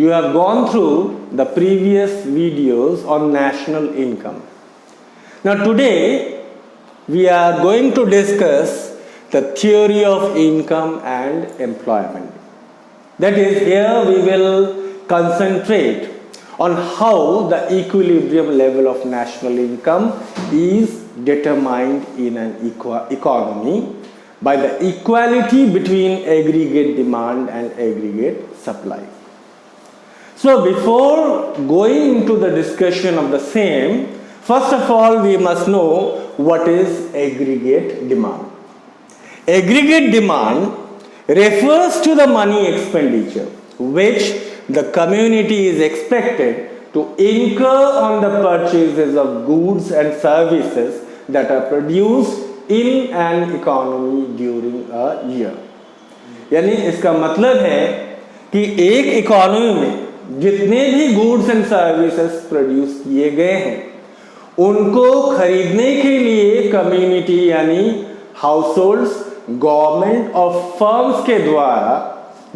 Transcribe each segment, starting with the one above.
you have gone through the previous videos on national income. Now today we are going to discuss the theory of income and employment. That is, here we will concentrate on how the equilibrium level of national income is determined in an economy by the equality between aggregate demand and aggregate supply. So before going into the discussion of the same, first of all we must know what is aggregate demand. Aggregate demand refers to the money expenditure which the community is expected to incur on the purchases of goods and services that are produced in an economy during a year. यानी इसका मतलब है कि एक economy में जितने भी goods and services produce किए गए हैं उनको खरीदने के लिए कम्युनिटी यानी हाउसहोल्ड्स, गवर्नमेंट और फर्म्स के द्वारा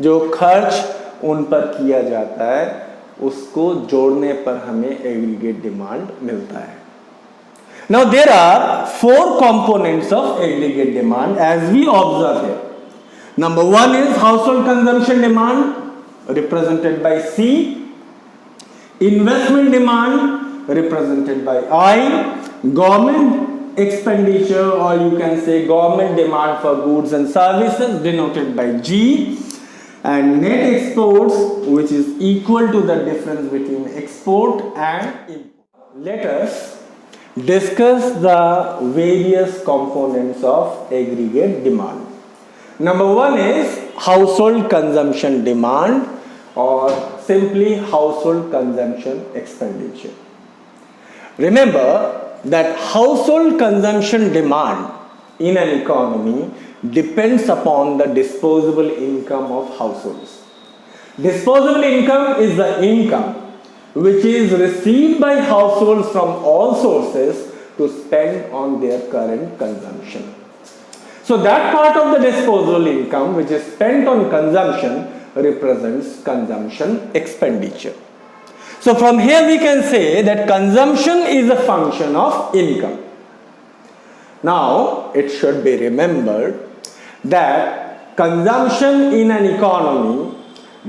जो खर्च उन पर किया जाता है उसको जोड़ने पर हमें एग्रीगेट डिमांड मिलता है. Now there are four components of aggregate demand as we observe here. Number one is household consumption demand represented by C, investment demand represented by I, government expenditure or you can say government demand for goods and services denoted by G, and net exports which is equal to the difference between export and import. Let us discuss the various components of aggregate demand. Number one is household consumption demand or simply household consumption expenditure. Remember that household consumption demand in an economy depends upon the disposable income of households. Disposable income is the income which is received by households from all sources to spend on their current consumption. So that part of the disposable income which is spent on consumption represents consumption expenditure. So from here we can say that consumption is a function of income. Now it should be remembered that consumption in an economy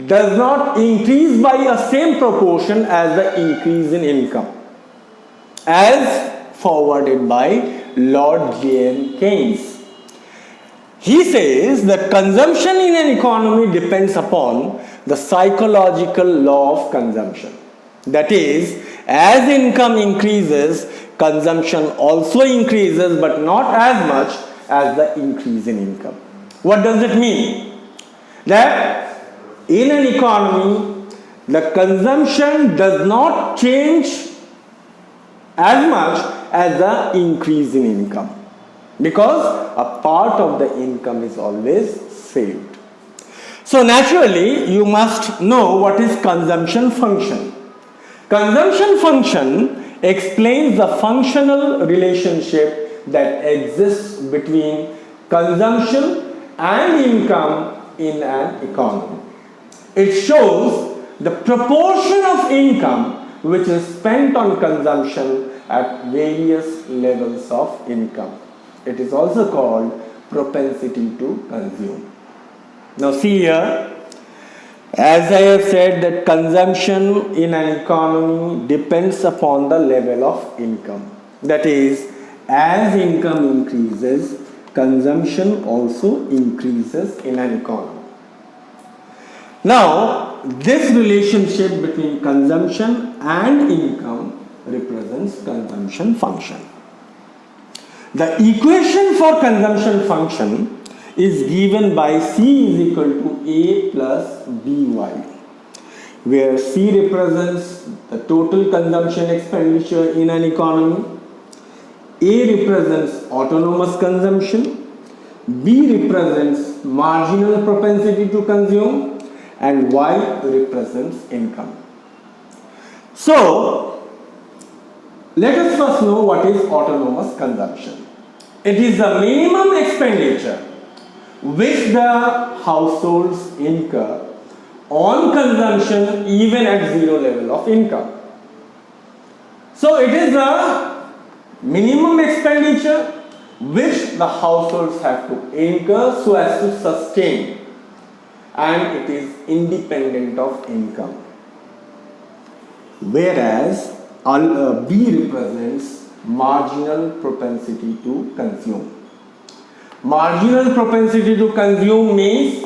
does not increase by a same proportion as the increase in income, as forwarded by Lord J.M. Keynes. He says that consumption in an economy depends upon the psychological law of consumption. That is, as income increases, consumption also increases, but not as much as the increase in income. What does it mean? That in an economy, the consumption does not change as much as the increase in income because a part of the income is always saved. So naturally, you must know what is consumption function. Consumption function explains the functional relationship that exists between consumption and income in an economy. It shows the proportion of income which is spent on consumption at various levels of income. It is also called propensity to consume. Now see here, as I have said that consumption in an economy depends upon the level of income. That is, as income increases, consumption also increases in an economy. Now, this relationship between consumption and income represents consumption function. The equation for consumption function is given by C is equal to A plus BY, where C represents the total consumption expenditure in an economy, A represents autonomous consumption, B represents marginal propensity to consume, and Y represents income. So, let us first know what is autonomous consumption. It is the minimum expenditure which the households incur on consumption even at zero level of income. So it is a minimum expenditure which the households have to incur so as to sustain, and it is independent of income. Whereas B represents marginal propensity to consume. Marginal propensity to consume means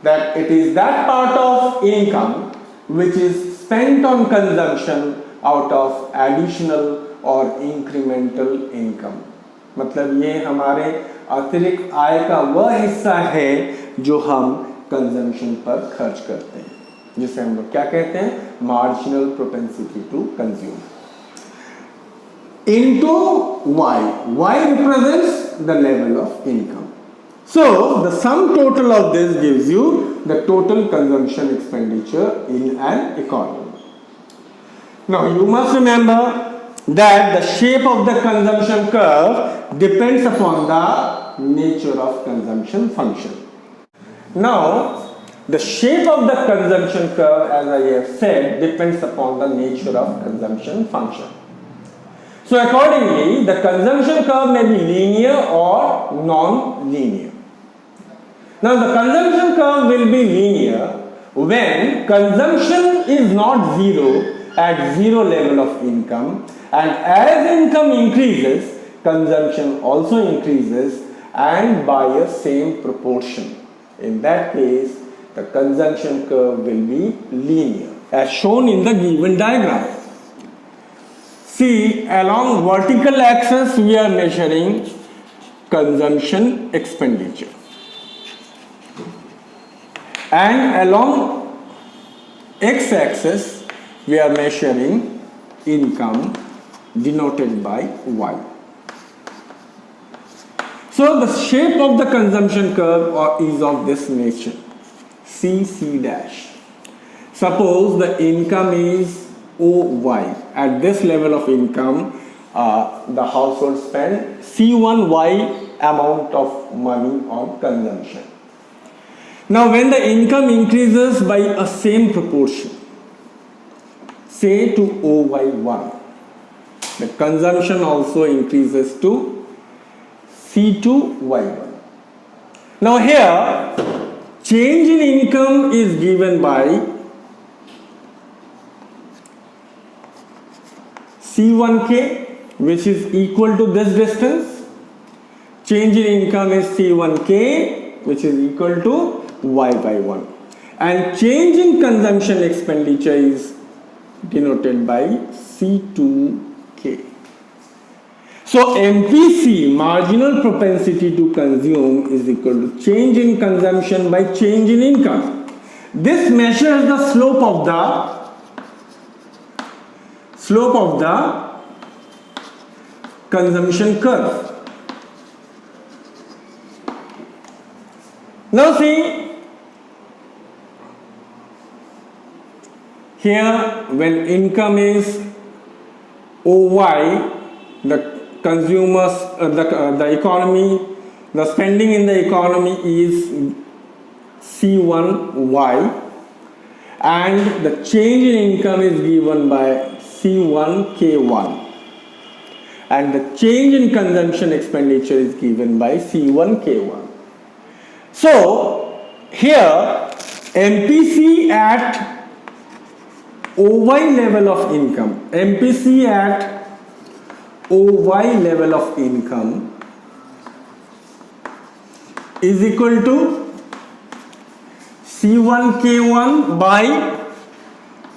that it is that part of income which is spent on consumption out of additional or incremental income. मतलब ये हमारे अतिरिक्त आय का वह हिस्सा है जो हम कंजम्पशन पर खर्च करते हैं, जिसे हम लोग क्या कहते हैं, marginal propensity to consume. Into Y represents the level of income. So the sum total of this gives you the total consumption expenditure in an economy. Now you must remember that the shape of the consumption curve depends upon the nature of consumption function. Now the shape of the consumption curve, as I have said, depends upon the nature of consumption function. So accordingly, the consumption curve may be linear or non-linear. Now the consumption curve will be linear when consumption is not zero at zero level of income, and as income increases, consumption also increases and by a same proportion. In that case, the consumption curve will be linear as shown in the given diagram. See, along vertical axis we are measuring consumption expenditure, and along x-axis we are measuring income denoted by Y. So the shape of the consumption curve is of this nature, C dash. Suppose the income is OY. At this level of income, the household spend C1Y amount of money on consumption. Now when the income increases by a same proportion, say to OY1, the consumption also increases to C2Y1. Now here, change in income is given by C1K, which is equal to this distance. Change in income is C1K, which is equal to Y by 1. And change in consumption expenditure is denoted by C2K. So MPC, marginal propensity to consume, is equal to change in consumption by change in income. This measures the slope of the consumption curve. Now see, here when income is OY, the consumers, the economy, the spending in the economy is C1Y, and the change in income is given by C1K1, and the change in consumption expenditure is given by C1K1. So here MPC at OY level of income, MPC at OY level of income is equal to C1K1 by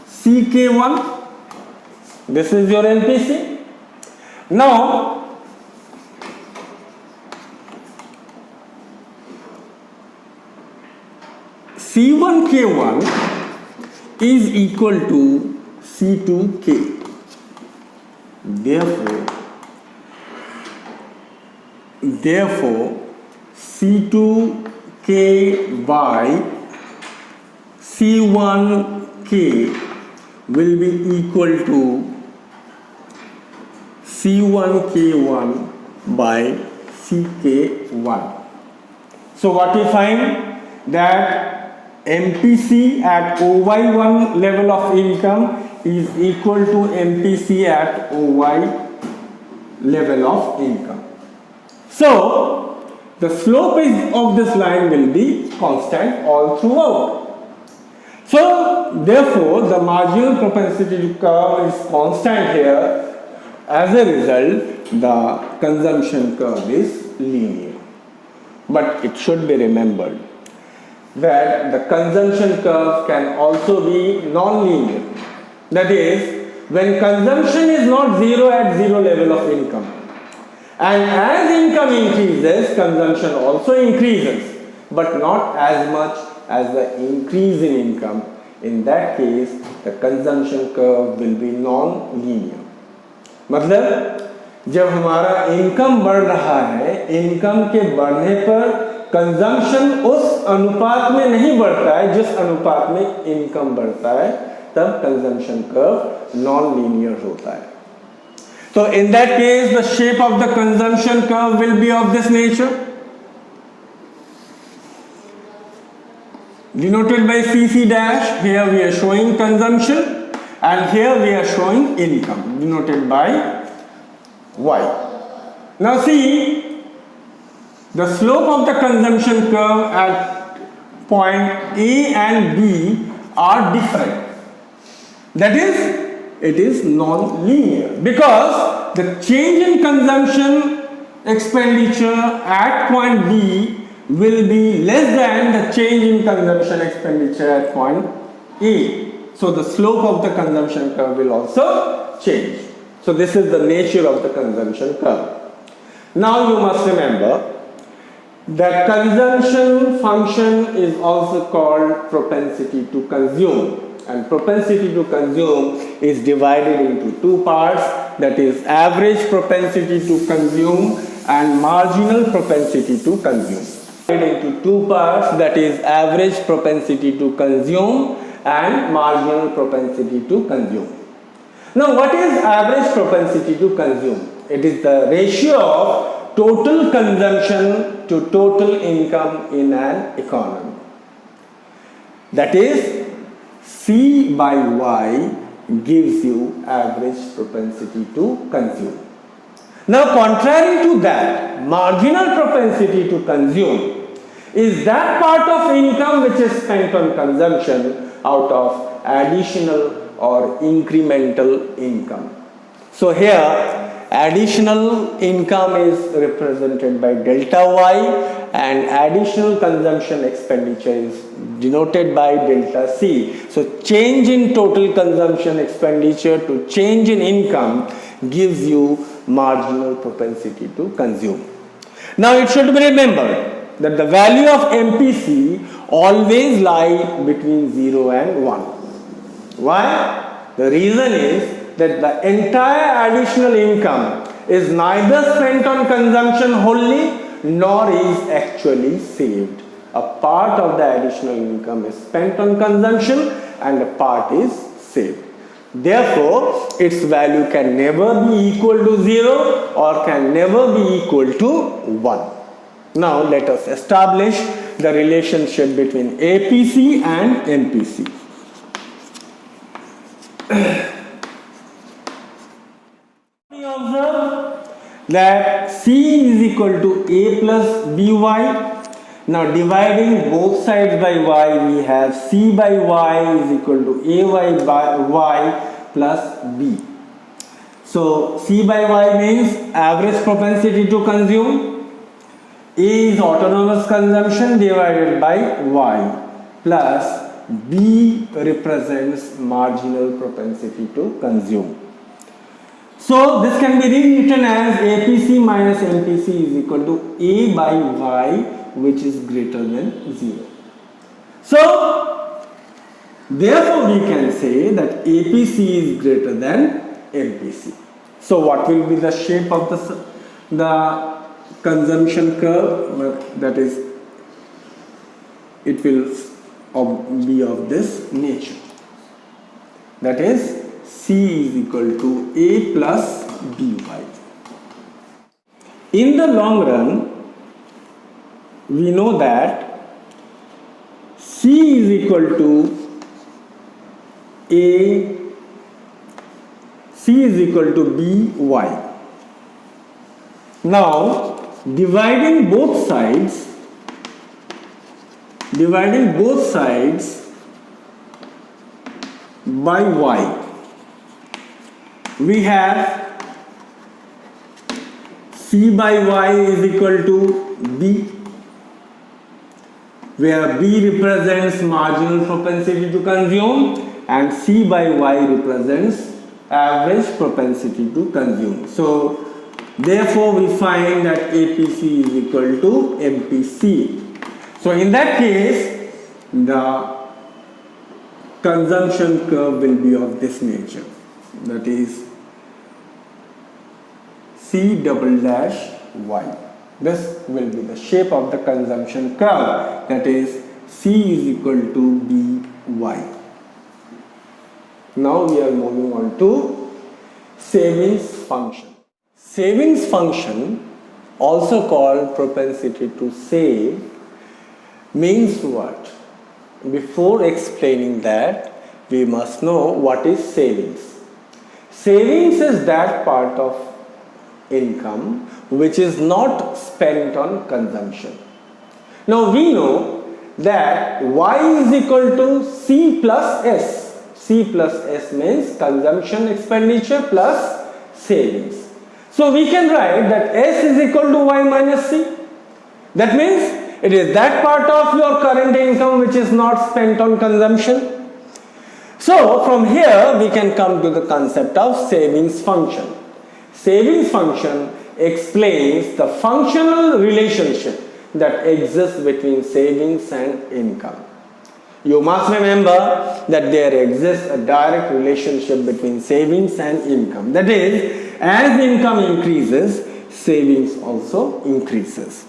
CK1. This is your MPC. Now C1K1 is equal to C2K. Therefore C2K by C1K will be equal to C1K1 by CK1. So what we find, that MPC at OY1 level of income is equal to MPC at OY level of income. So the slope of this line will be constant all throughout. So therefore the marginal propensity to curve is constant here. As a result, the consumption curve is linear. But it should be remembered that the consumption curve can also be non-linear. That is, when consumption is not zero at zero level of income, and as income increases, consumption also increases, but not as much as the increase in income. In that case, the consumption curve will be non-linear. मतलब जब हमारा income बढ़ रहा है, income के बढ़ने पर consumption उस अनुपात में नहीं बढ़ता है जिस अनुपात में इनकम बढ़ता है, तब कंजम्पशन कर्व नॉन लीनियर होता है. So in that case, the shape of the consumption curve will be of this nature, denoted by CC dash. Here we are showing consumption and here we are showing income, denoted by Y. Now see, the slope of the consumption curve at point A and B are different. That is, it is non-linear because the change in consumption expenditure at point B will be less than the change in consumption expenditure at point A. So the slope of the consumption curve will also change. So this is the nature of the consumption curve. Now you must remember that consumption function is also called propensity to consume, and propensity to consume is divided into two parts, that is average propensity to consume and marginal propensity to consume. Into two parts, that is average propensity to consume and marginal propensity to consume. Now what is average propensity to consume? It is the ratio of total consumption to total income in an economy. That is, C by Y gives you average propensity to consume. Now contrary to that, marginal propensity to consume is that part of income which is spent on consumption out of additional or incremental income. So here additional income is represented by delta Y and additional consumption expenditure is denoted by delta C. So change in total consumption expenditure to change in income gives you marginal propensity to consume. Now it should be remembered that the value of MPC always lie between 0 and 1. Why? The reason is that the entire additional income is neither spent on consumption wholly nor is actually saved. A part of the additional income is spent on consumption and a part is saved. Therefore, its value can never be equal to 0 or can never be equal to 1. Now let us establish the relationship between APC and MPC. We observe that C is equal to A plus BY. Now dividing both sides by Y, we have C by Y is equal to AY by Y plus B. So C by Y means average propensity to consume. A is autonomous consumption divided by Y plus B represents marginal propensity to consume. So this can be rewritten as APC minus MPC is equal to A by Y, which is greater than 0. So therefore we can say that APC is greater than MPC. So what will be the shape of the consumption curve? That is, it will be of this nature. That is, C is equal to A plus BY. In the long run, we know that C is equal to A, C is equal to B, Y. Now, dividing both sides by Y, we have C by Y is equal to B, where B represents marginal propensity to consume and C by Y represents average propensity to consume. So, therefore, we find that APC is equal to MPC. So, in that case, the consumption curve will be of this nature, that is C double dash Y. This will be the shape of the consumption curve, that is C is equal to B Y. Now we are moving on to savings function. Savings function, also called propensity to save, means what? Before explaining that, we must know what is savings. Savings is that part of income which is not spent on consumption. Now we know that Y is equal to C plus S. C plus S means consumption expenditure plus savings. So we can write that S is equal to Y minus C. That means it is that part of your current income which is not spent on consumption. So from here we can come to the concept of savings function. Savings function explains the functional relationship that exists between savings and income. You must remember that there exists a direct relationship between savings and income. That is, as income increases, savings also increases.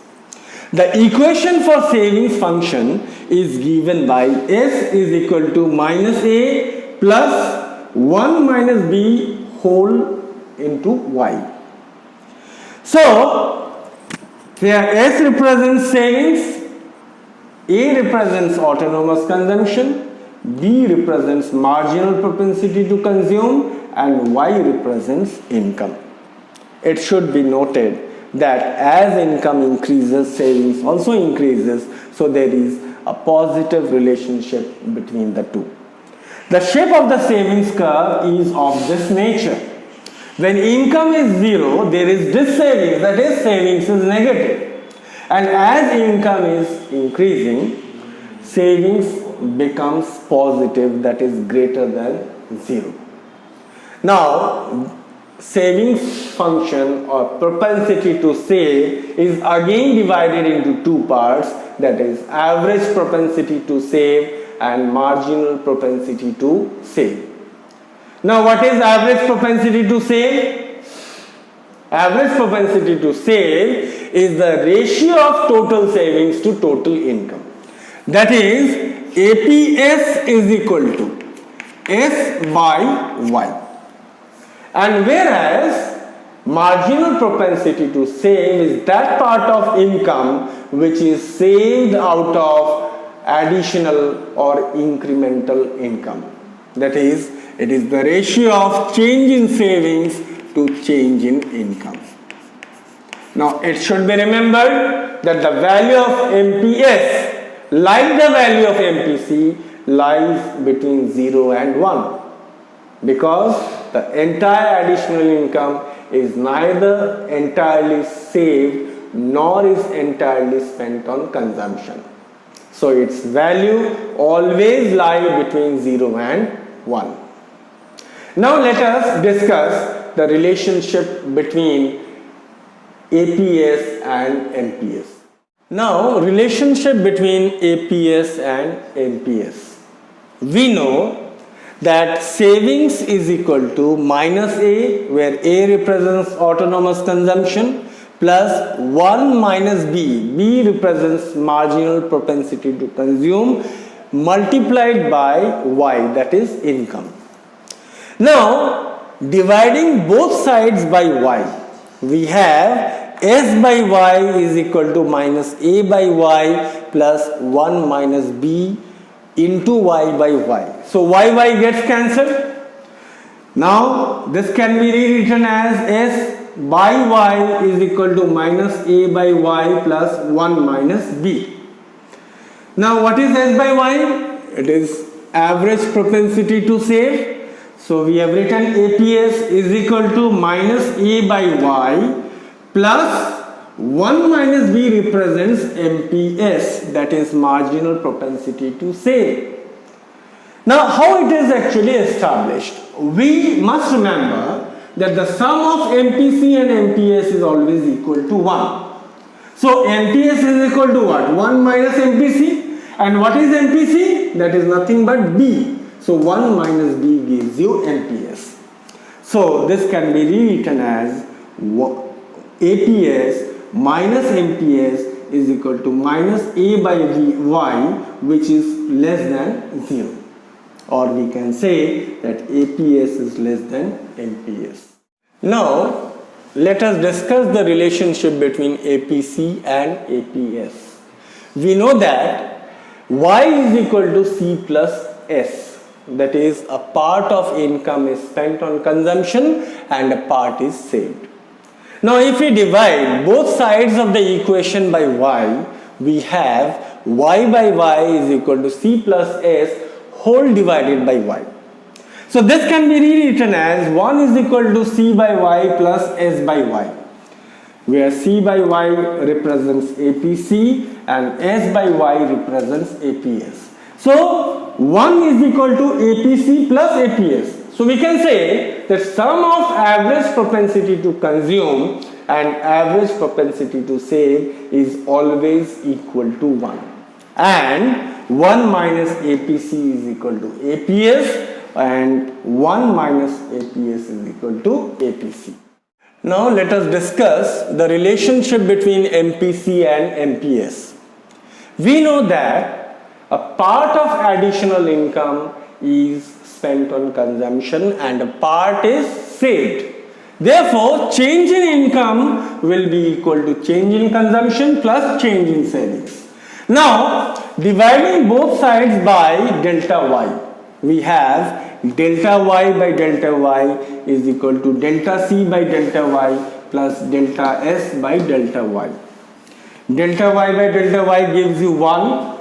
The equation for savings function is given by S is equal to minus A plus 1 minus B whole into Y. So, here S represents savings, A represents autonomous consumption, B represents marginal propensity to consume, and Y represents income. It should be noted that as income increases, savings also increases, so there is a positive relationship between the two. The shape of the savings curve is of this nature. When income is zero, there is this savings, that is, savings is negative. And as income is increasing, savings becomes positive, that is greater than zero. Now, savings function or propensity to save is again divided into two parts, that is average propensity to save and marginal propensity to save. Now, what is average propensity to save? Average propensity to save is the ratio of total savings to total income. That is, APS is equal to S by Y. And whereas marginal propensity to save is that part of income which is saved out of additional or incremental income. That is, it is the ratio of change in savings to change in income. Now, it should be remembered that the value of MPS, like the value of MPC, lies between 0 and 1, because the entire additional income is neither entirely saved nor is entirely spent on consumption. So its value always lies between 0 and 1. Now let us discuss the relationship between APS and MPS. Now, relationship between APS and MPS. We know that savings is equal to minus A, where A represents autonomous consumption, plus 1 minus B, B represents marginal propensity to consume, multiplied by Y, that is income. Now, dividing both sides by Y, we have S by Y is equal to minus A by Y plus 1 minus B into y by y. So y gets cancelled. Now this can be rewritten as s by y is equal to minus a by y plus 1 minus b. Now what is s by y? It is average propensity to save. So we have written APS is equal to minus a by y plus 1 minus b represents MPS, that is marginal propensity to save. Now how it is actually established? We must remember that the sum of MPC and MPS is always equal to 1. So MPS is equal to what? 1 minus MPC. And what is MPC? That is nothing but B. So 1 minus B gives you MPS. So this can be rewritten as APS minus MPS is equal to minus A by Y, which is less than 0. Or we can say that APS is less than MPS. Now let us discuss the relationship between APC and APS. We know that Y is equal to C plus S, that is a part of income is spent on consumption and a part is saved. Now if we divide both sides of the equation by Y, we have Y by Y is equal to C plus S whole divided by Y. So this can be rewritten as 1 is equal to C by Y plus S by Y, where C by Y represents APC and S by Y represents APS. So 1 is equal to APC plus APS. So we can say that sum of average propensity to consume and average propensity to save is always equal to 1. And 1 minus APC is equal to APS and 1 minus APS is equal to APC. Now let us discuss the relationship between MPC and MPS. We know that a part of additional income is spent on consumption and a part is saved. Therefore, change in income will be equal to change in consumption plus change in savings. Now, dividing both sides by delta y, we have delta y by delta y is equal to delta c by delta y plus delta s by delta y. Delta y by delta y gives you 1.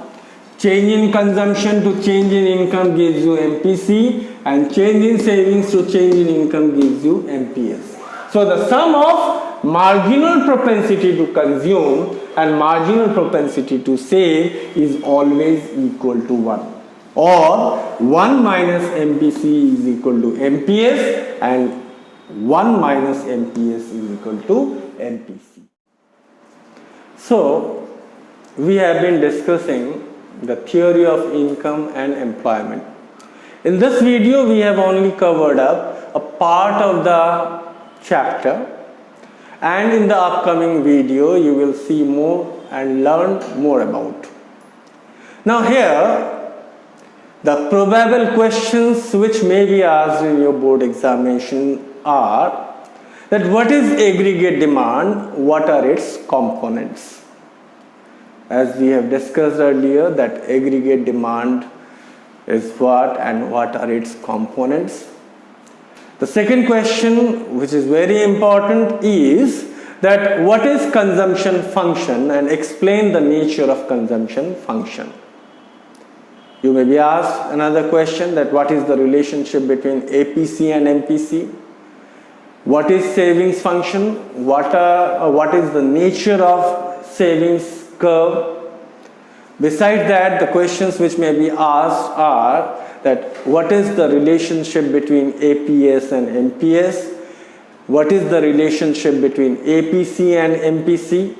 Change in consumption to change in income gives you MPC, and change in savings to change in income gives you MPS. So the sum of marginal propensity to consume and marginal propensity to save is always equal to 1. Or 1 minus MPC is equal to MPS and 1 minus MPS is equal to MPC. So we have been discussing the theory of income and employment. In this video we have only covered up a part of the chapter, and in the upcoming video you will see more and learn more about. Now here the probable questions which may be asked in your board examination are that what is aggregate demand, what are its components? As we have discussed earlier, that aggregate demand is what and what are its components. The second question, which is very important, is that what is consumption function and explain the nature of consumption function. You may be asked another question, that what is the relationship between APC and MPC? What is savings function? What is the nature of savings curve? Besides that, the questions which may be asked are that what is the relationship between APS and MPS? What is the relationship between APC and MPC?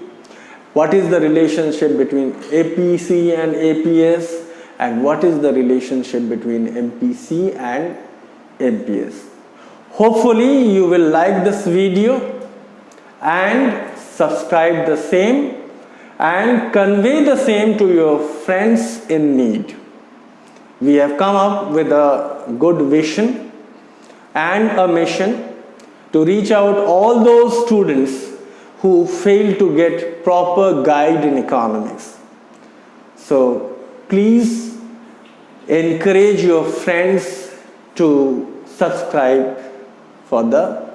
What is the relationship between APC and APS? And what is the relationship between MPC and MPS? Hopefully you will like this video and subscribe the same and convey the same to your friends in need. We have come up with a good vision and a mission to reach out all those students who fail to get proper guide in economics. So please encourage your friends to subscribe for the